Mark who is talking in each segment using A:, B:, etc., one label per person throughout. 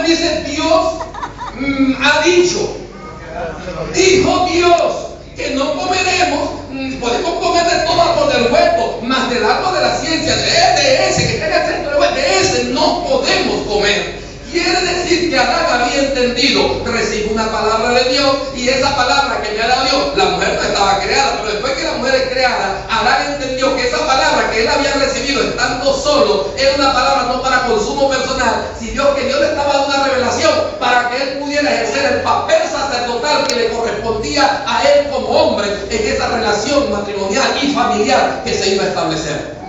A: dice Dios ha dicho, dijo Dios que no comeremos, podemos comer de todo árbol del huerto, más del árbol de la ciencia, de ese que está en el centro del huerto, de ese no podemos comer. Quiere decir que Adán había entendido, recibe una palabra de Dios, y esa palabra que me ha dado Dios, la mujer no estaba creada, pero después que la mujer es creada, Adán entendió que esa palabra que él había recibido estando solo, era una palabra no para consumo personal, sino que Dios le estaba dando una revelación para que él pudiera ejercer el papel sacerdotal que le correspondía a él como hombre en esa relación matrimonial y familiar que se iba a establecer.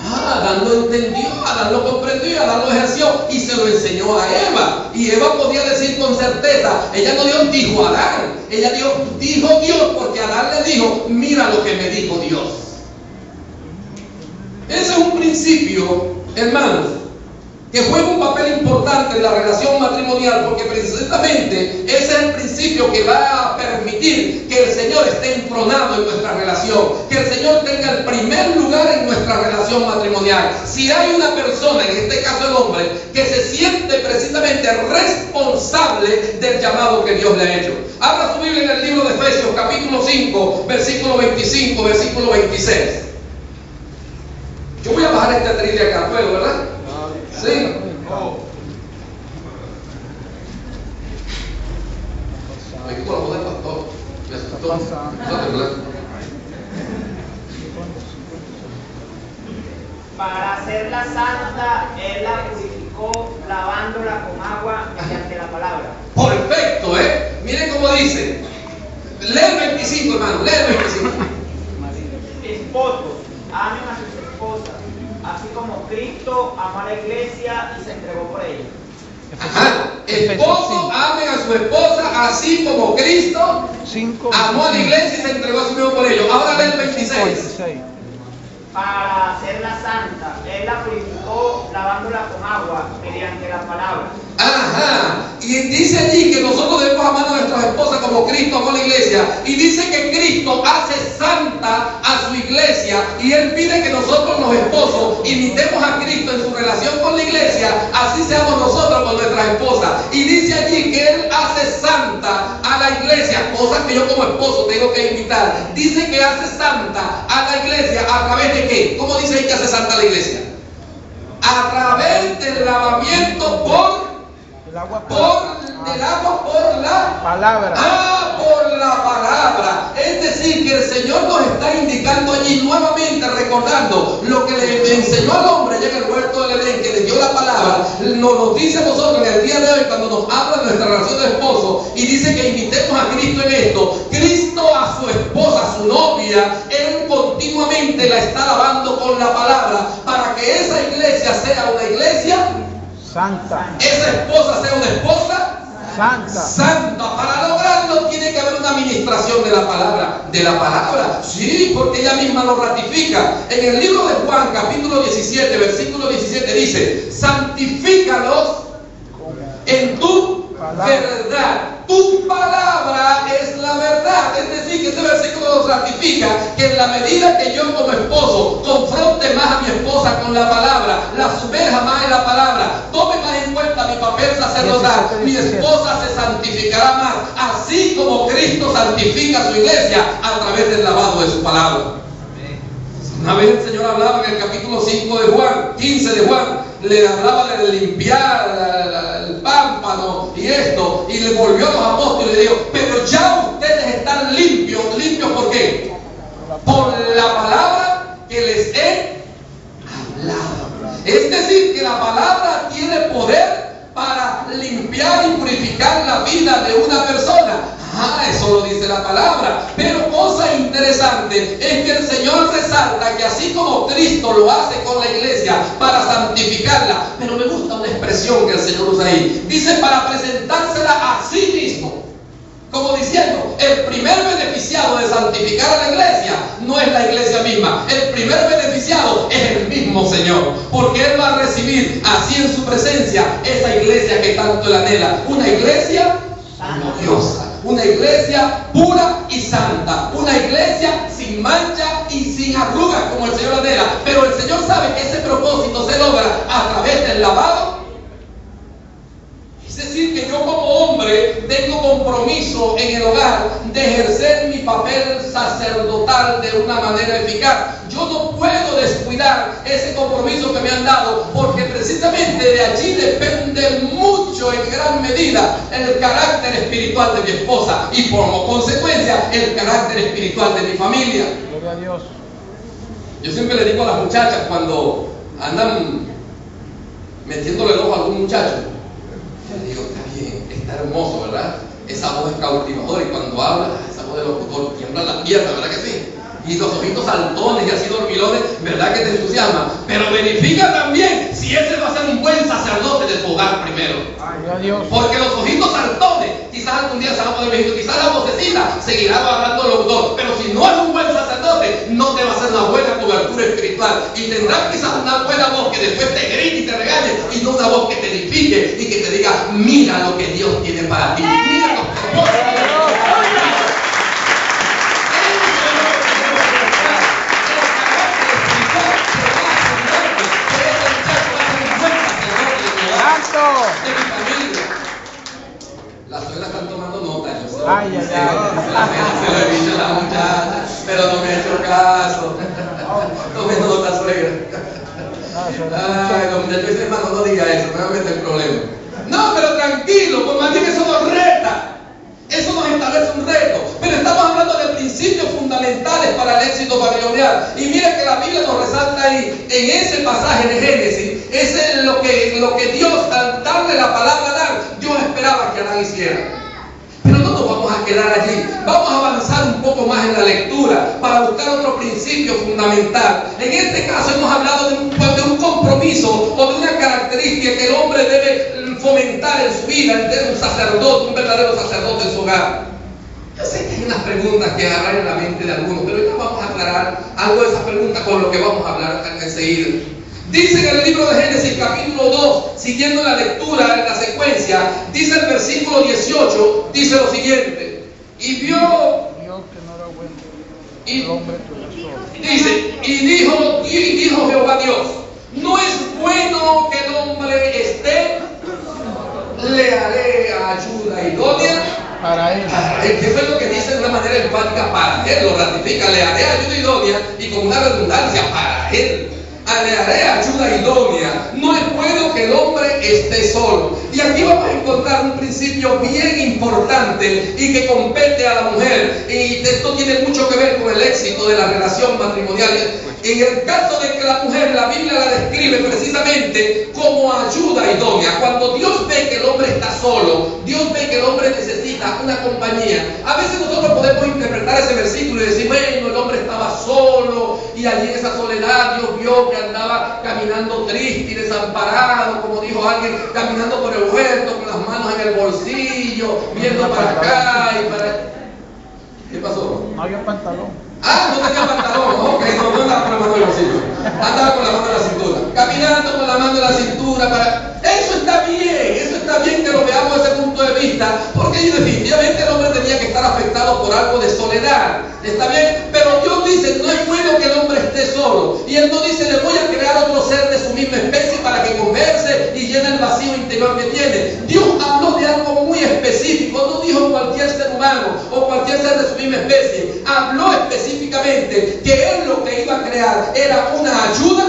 A: Adán lo entendió, Adán lo comprendió, Adán lo ejerció y se lo enseñó a Eva. Y Eva podía decir con certeza, ella no Dios dijo a Adán, ella dijo Dios, porque Adán le dijo, mira lo que me dijo Dios. Ese es un principio, hermanos, que juega un papel importante en la relación matrimonial, porque precisamente ese es el principio que va a permitir que el Señor esté entronado en nuestra relación, que el Señor tenga el primer lugar en nuestra relación matrimonial. Si hay una persona, en este caso el hombre, que se siente precisamente responsable del llamado que Dios le ha hecho. Abra su Biblia en el libro de Efesios, capítulo 5, versículo 25, versículo 26. Yo voy a bajar este atril de acá, ¿puedo, verdad? Sí. Aquí por la voz del pastor. Me asustó.
B: Para hacerla santa, Él la purificó lavándola con agua mediante la palabra.
A: Perfecto, ¿eh? Miren cómo dice. Lee el 25, hermano. Lee el 25.
B: Esposos, amen a sus esposas, así como Cristo amó a la iglesia y se entregó por ella.
A: Ajá. Esposos amen a su esposa, así como Cristo amó a la iglesia y se entregó a sí mismo por ello. Ahora lee el 26.
B: Para hacerla santa, Él la purificó lavándola con agua mediante la palabra.
A: Ajá. Y dice allí que nosotros debemos amar a nuestras esposas como Cristo amó a la iglesia. Y dice que Cristo hace santa a su iglesia. Y Él pide que nosotros los esposos imitemos a Cristo en su relación con la iglesia. Así seamos nosotros con nuestras esposas. Y dice allí que Él hace santa a la iglesia. Cosas que yo como esposo tengo que imitar. Dice que hace santa a la iglesia. ¿A través de qué? ¿Cómo dice ahí que hace santa a la iglesia? A través del lavamiento por la
C: palabra.
A: Por la palabra. Es decir, que el Señor nos está indicando allí nuevamente, recordando lo que le enseñó al hombre allá en el huerto del Edén, que le dio la palabra. Nos dice a nosotros en el día de hoy, cuando nos habla de nuestra relación de esposo, y dice que imitemos a Cristo en esto. Cristo a su esposa, a su novia, Él continuamente la está lavando con la palabra, para que esa iglesia sea una iglesia
C: santa.
A: Esa esposa sea una esposa santa. Para lograrlo tiene que haber una administración de la palabra. Sí, porque ella misma lo ratifica. En el libro de Juan, capítulo 17, versículo 17 dice: santifícalos en tu verdad. Tu palabra es la verdad. Es decir, que este versículo nos ratifica que en la medida que yo como esposo confronte más a mi esposa con la palabra, la sumerja más en la palabra, tome más en cuenta mi papel sacerdotal, mi esposa se santificará más, así como Cristo santifica a su iglesia a través del lavado de su palabra. Una vez el Señor hablaba en el capítulo 5 de Juan, 15 de Juan, le hablaba de limpiar el pámpano y esto, y le volvió a los apóstoles y le dijo: pero ya ustedes están limpios. ¿Limpios por qué? Por la palabra que les he hablado. Es decir, que la palabra tiene poder para limpiar y purificar la vida de una persona. Eso lo dice la palabra. Pero cosa interesante es que el Señor resalta que así como Cristo lo hace con la iglesia para santificarla, pero me gusta una expresión que el Señor usa ahí. Dice: para presentársela a sí mismo. Como diciendo, el primer beneficiado de santificar a la iglesia no es la iglesia misma. El primer beneficiado es el mismo Señor, porque Él va a recibir así en su presencia esa iglesia que tanto Él anhela. Una iglesia gloriosa, una iglesia pura y santa, una iglesia sin mancha y sin arrugas como el Señor anhela. Pero el Señor sabe que ese propósito se logra a través del lavado compromiso en el hogar de ejercer mi papel sacerdotal de una manera eficaz. Yo no puedo descuidar ese compromiso que me han dado, porque precisamente de allí depende mucho, en gran medida, el carácter espiritual de mi esposa y como consecuencia el carácter espiritual de mi familia.
C: Gloria a Dios.
A: Yo siempre le digo a las muchachas cuando andan metiéndole el ojo a algún muchacho, yo le digo, está bien, está hermoso, ¿verdad? Esa voz es cautivadora y cuando habla, esa voz de locutor tiembla las piernas, ¿verdad que sí? Y los ojitos saltones y así dormilones, ¿verdad que te entusiasma? Pero verifica también si ese va a ser un buen sacerdote de tu hogar primero.
C: Gloria a Dios.
A: Porque los ojitos saltones, quizás algún día se van a poner viejitos, quizás la vocecita seguirá hablando el locutor, pero si no es un buen sacerdote, no te va a hacer una buena cobertura espiritual. Y tendrás quizás una buena voz que después te grite y te regañe, y no una voz que te edifique y que te diga, mira lo que Dios tiene para ti, mira lo que Dios tiene para ti. De mi familia. Las suegras están tomando nota, yo sé.
C: Ay, ay, ay.
A: Se lo he dicho a la muchacha, pero no me ha hecho caso. Tome nota, suegra. Ay, los muchachos dicen, hermano, no diga eso, me va a meter el problema. No, pero tranquilo, pues más bien eso nos reta. Eso nos establece un reto. Pero estamos hablando de principios fundamentales para el éxito matrimonial. Y mira que la Biblia nos resalta ahí, en ese pasaje de Génesis, es lo que Dios, al darle la palabra a Adán, Dios esperaba que Adán hiciera. Pero no nos vamos a quedar allí. Vamos a avanzar un poco más en la lectura para buscar otro principio fundamental. En este caso hemos hablado de un compromiso o de una característica que el hombre debe fomentar en su vida, el de un sacerdote, un verdadero sacerdote en su hogar. Yo sé que hay unas preguntas que agarran en la mente de algunos, pero ya vamos a aclarar algo de esas preguntas con lo que vamos a hablar enseguida. Dice en el libro de Génesis capítulo 2, siguiendo la lectura en la secuencia, dice el versículo 18, dice lo siguiente: y vio
C: Dios que no era bueno el hombre tuyo solo.
A: dice, y dijo Jehová Dios, no es bueno que el hombre esté, le haré ayuda idónea
C: Para él.
A: ¿Qué fue lo que dice de una manera enfática? Para él, lo ratifica, le haré ayuda idónea y con una redundancia, para él. Le haré ayuda idónea. No es bueno que el hombre esté solo. Y aquí vamos a encontrar un principio bien importante y que compete a la mujer. Y esto tiene mucho que ver con el éxito de la relación matrimonial. En el caso de que la mujer, la Biblia la describe precisamente como ayuda idónea. Cuando Dios ve que el hombre está solo, Dios ve que el hombre necesita una compañía. A veces nosotros podemos interpretar ese versículo y decir, bueno, el hombre estaba solo y allí en esa soledad Dios vio que andaba caminando triste y desamparado, como dijo alguien, caminando por el huerto con las manos en el bolsillo, viendo para acá y para... ¿Qué pasó?
C: No había pantalón.
A: Ah, no tenía pantalón, ok, no andaba con la mano en el bolsillo, andaba con la mano en la cintura, caminando con la mano en la cintura para... Eso está bien que lo veamos desde ese punto de vista, porque definitivamente el hombre tenía que estar afectado por algo de soledad, está bien, pero Dios dice, no es bueno que el hombre esté solo, y Él no dice, le voy a crear otro ser de su misma especie para que converse y llene el vacío interior que tiene. Dios habló de algo muy específico, no dijo cualquier ser humano o cualquier ser de su misma especie, habló específicamente que Él lo que iba a crear era una ayuda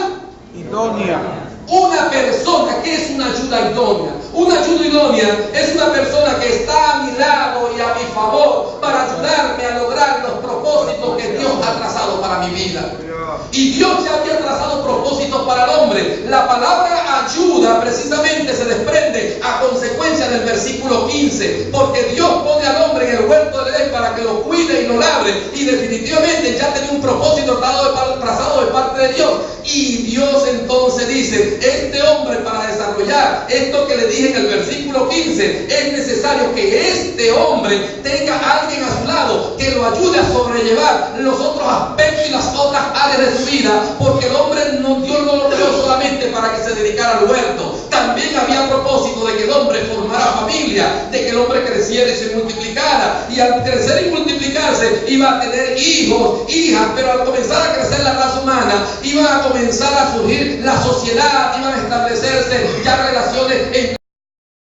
C: Idónea.
A: una persona. ¿Qué es una ayuda idónea? Una ayuda idónea es una persona que está a mi lado y a mi favor para ayudarme a lograr los propósitos que Dios ha trazado para mi vida. Y Dios ya había trazado propósitos para el hombre. La palabra ayuda precisamente se desprende a consecuencia del versículo 15, porque Dios pone al hombre en el huerto de Edén para que lo cuide y lo labre, y definitivamente ya tenía un propósito trazado de parte de Dios. Y Dios entonces dice, este hombre, para desarrollar esto que le dije en el versículo 15, es necesario que este hombre tenga a alguien a su lado que lo ayude a sobrellevar los otros aspectos y las otras áreas de su vida, porque el hombre Dios no lo creó solamente para que se dedicara al huerto. También había propósito de que el hombre formara familia, de que el hombre creciera y se multiplicara, y al crecer y multiplicarse iba a tener hijos, hijas, pero al comenzar a crecer la raza humana iba a comenzar a surgir la sociedad, iban a establecerse ya relaciones entre